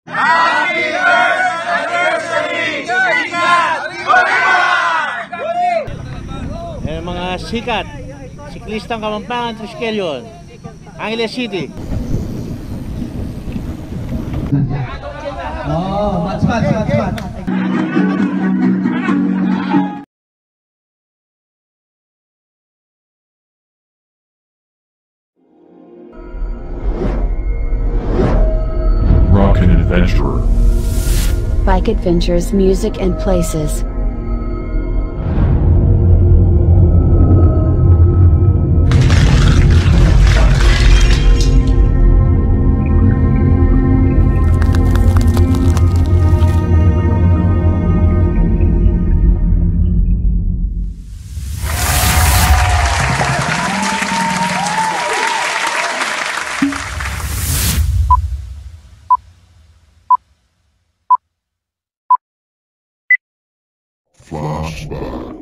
Happy First Anniversary! Sikat! Eh, mga sikat, siklistang Kapampangan, Triskelion, Angeles City. Oh, match. Rocket Adventurer. Bike Adventures Music and Places. Flashback.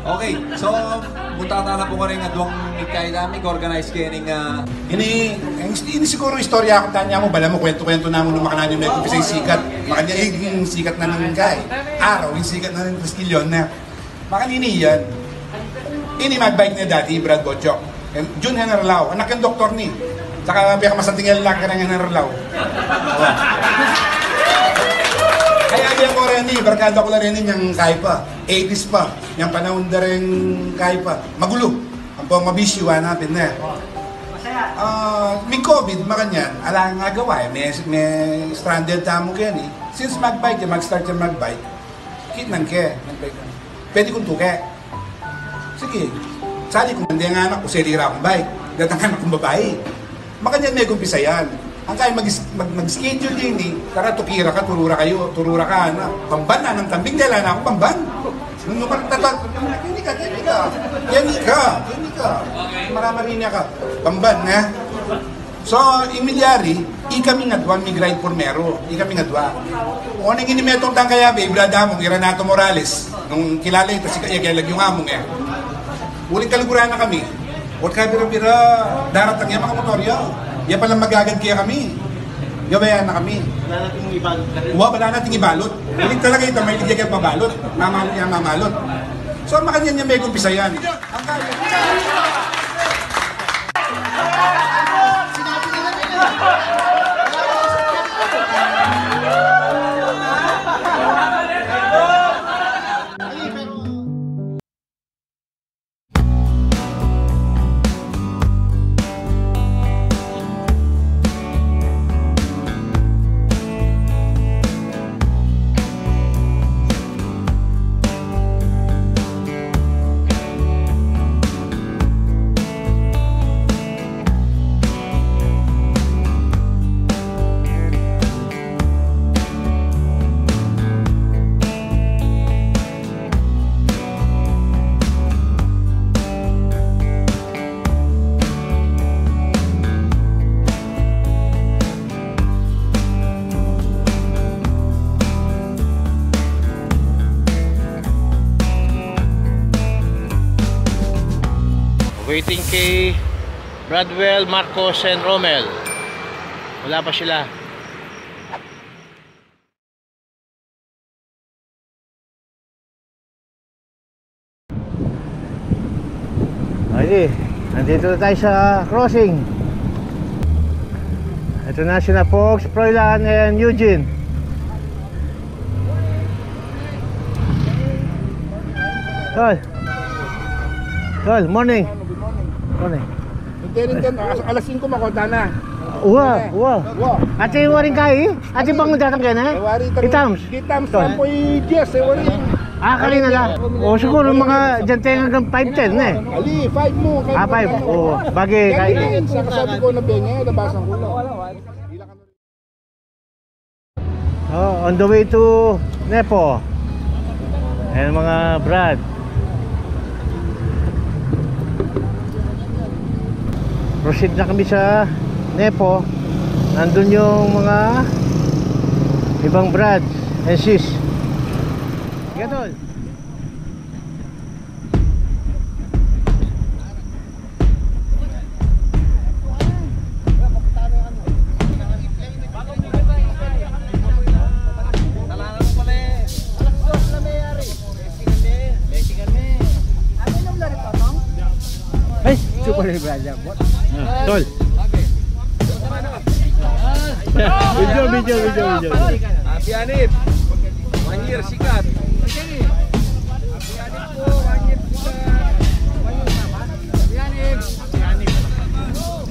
Okay, so buta na po ka rin nga duwang ikay namin organize kayo ng Ini siguro istorya ako tanya mo, bala mo kwento-kwento na mo nung makanan yung may kumpisay sikat. Makanya yung sikat na ng kay. Araw, yung sikat na ng Triskelion na. Makanini yan. Ini magbike na dati, Brad Bochok. Jun Hennerlau, anak yung doktor ni. Tsaka piyaka masantingel lang ka ng Hennerlau. Kaya di ako rin barkada ko na rin yung kay pa. 80s pa, yung panahon na rin kay pa. Magulo. Ang pang mabisyo, hanapin na. May COVID, makanyan, ala nga gawa eh. May stranded tamo kaya ni. Since magbike, mag-start yung magbike, kit nang ke. Pwede kong tuke. Sige, sali kung hindi nga anak ko, selira akong bike. Datang anak kong babae. Makanyan may kumpisa yan. Ang kaya mag-schedule din eh. Tara, tukira ka, turura ka. Na. Pamban na ng tambing, kailan na ako pamban. Nung hindi ka. Maramarinya ka. Pamban, ha? So, imilyari, ikami nga duwa, migrate formero. Ikami nga duwa. O nang inimetong tang kaya, ibrada mong Iranato Morales. Nung kilala ito, si Kailag yung among eh. Uling kaliguran na kami. Huwag ka bira-bira, daratang yan mga motorya. Yan palang magagad kaya kami. Gabayan na kami. Wala natin mong ibalot ka rin. Wala natin ibalot. Ulit talaga ito, may ligyan mabalot. Mamalot niya, mamalot. So, makanya niya may kumpisa yan. Ang kaya. Waiting kay Bradwell, Marcos, and Romel. Wala pa sila. Okay, nandito na tayo sa crossing. Ito na sina Fox, Froilan, and Eugene. Tol, morning. Morning. Alas 5 makonta na. Uwa. Ate waring kai? Ate bangun datang kena? Hitams. Hitams sampai Jess, wari. Kali na lang. O siguro mga dyan hanggang 5-10 eh. Ali, 5 mo. 5. Oo, bagay kay. Sa kasabi ko na benga, nabasan ko lang. On the way to Nepo. Ayan mga Brad. Proceed na kami sa Nepo. Nandun yung mga ibang Brad and sis. Gatol. Ay, super brother. Tol. Video. Happy Anip! 1 year sikat! Happy Anip po! 1 year sikat! Happy Anip!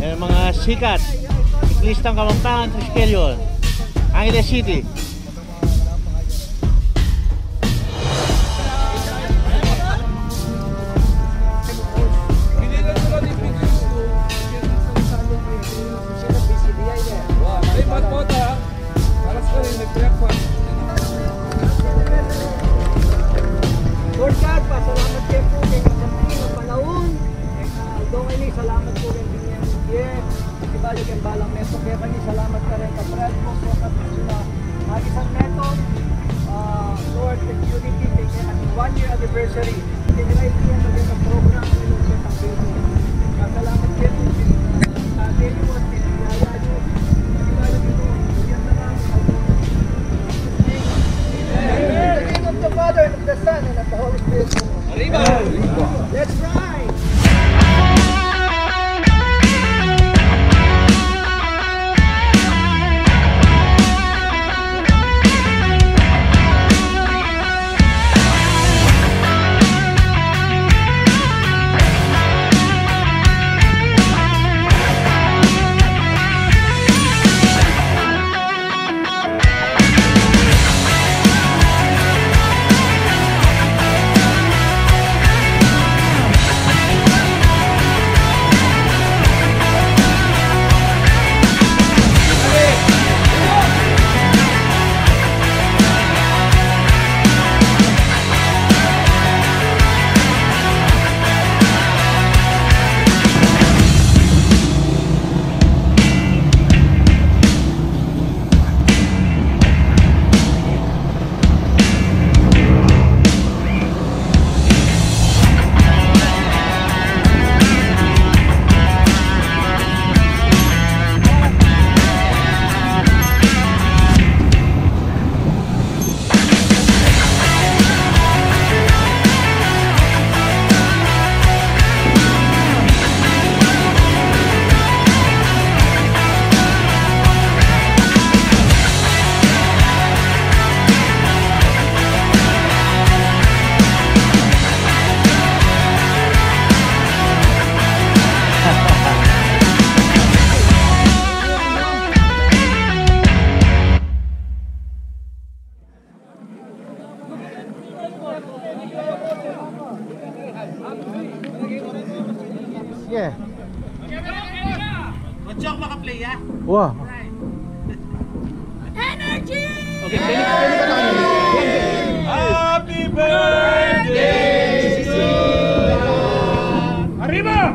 Ayan mga sikat. Siklistang Kapampangan, Triskelion, Angeles City. Lord God, pasalamat kayo po kay kasampi ng panahon. Doon ini salamat po kay Binyan Yes. Ibalik ang balang meto kaya kami salamat ka rin kaprad po po sila. Isang meto, Lord, the unity kay 1 year anniversary. Tinilay po yan maging ang program ng Lord sa Panginoon. Salamat kayo po. Daily work, pinagaya nyo. Ibalik ito. Yan na lang. In the name of the Father, and of the Son, and of the Holy Spirit. Arriba! Let's ride! Wow. Happy birthday to you. Arriba!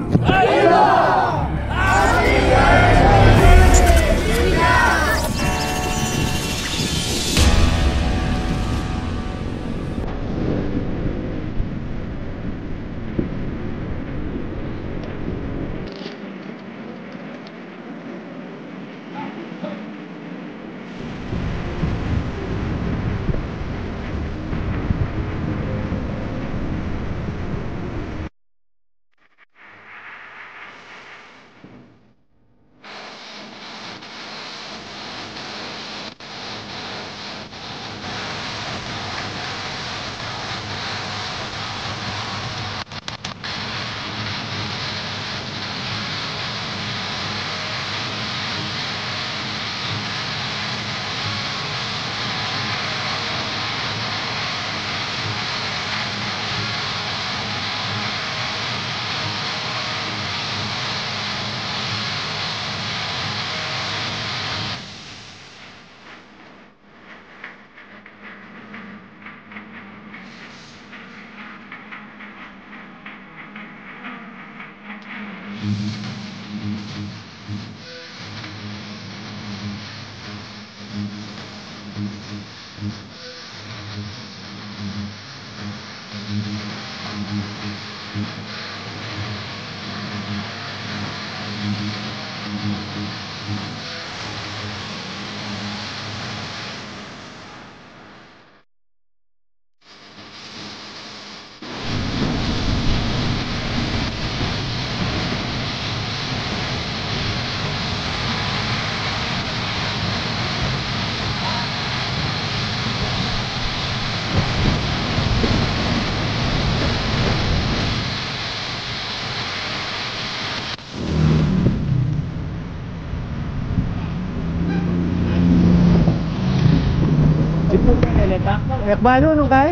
Ekbano nung kay?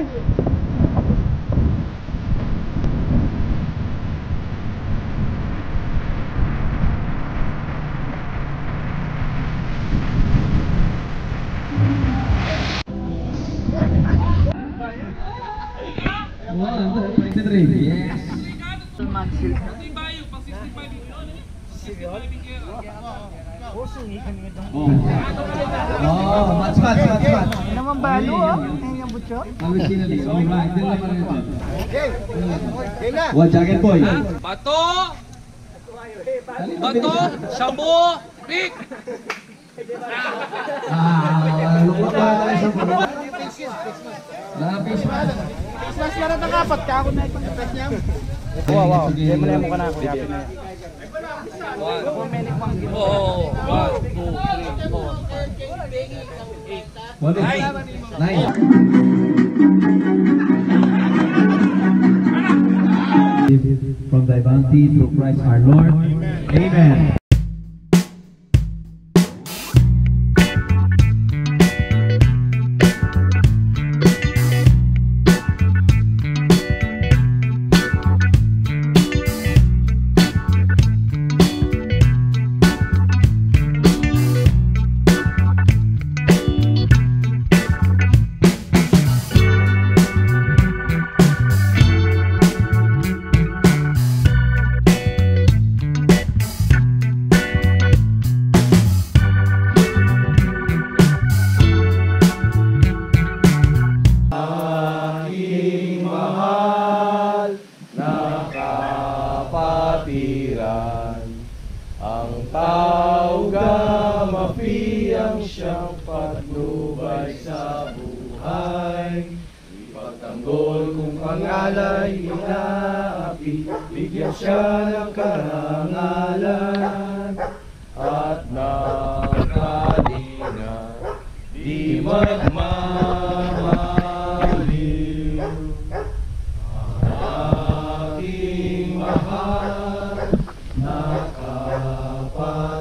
Ini naman balo, Ini yang butyo. Wah, jaket boy. Bato! Bato! Shabu! Pick! Lupa pa tayo sa puno. Lapis. Mas meron ng apat ka ako na itong press niya. Wow. Hindi mo na mo ka na ako. Yapin na yan. Oh, 1, 2, 3, 4. Nine. From thy bounty through Christ our Lord. Amen. Ang tao gamapi ang siyang patnubay sa buhay. Ipagtanggol kung pangalay inaapi, bigyan siya ng karangalan at nakalinga, di magmamaliw. Aking mahal na kapatiran,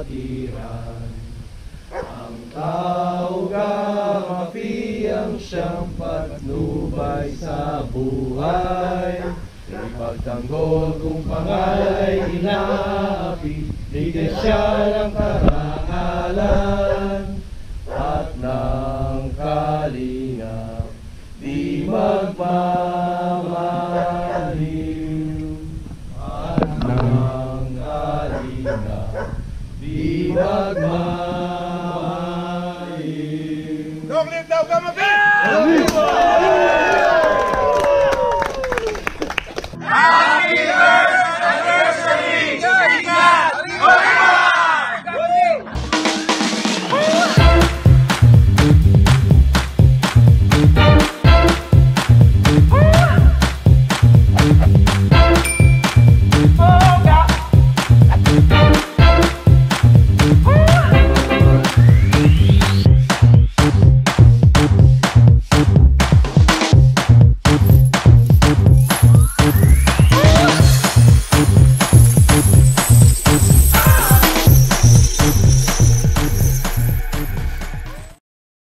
ang tao gamapi ang siyang patnubay sa buhay. Ipagtanggol kung pangalay inaapi, bigyan siya ng karangalan karangalan at ng kalingap, di magmamaliw. At ng kalingap, di magmamaliw. Long live daw, Kamapin!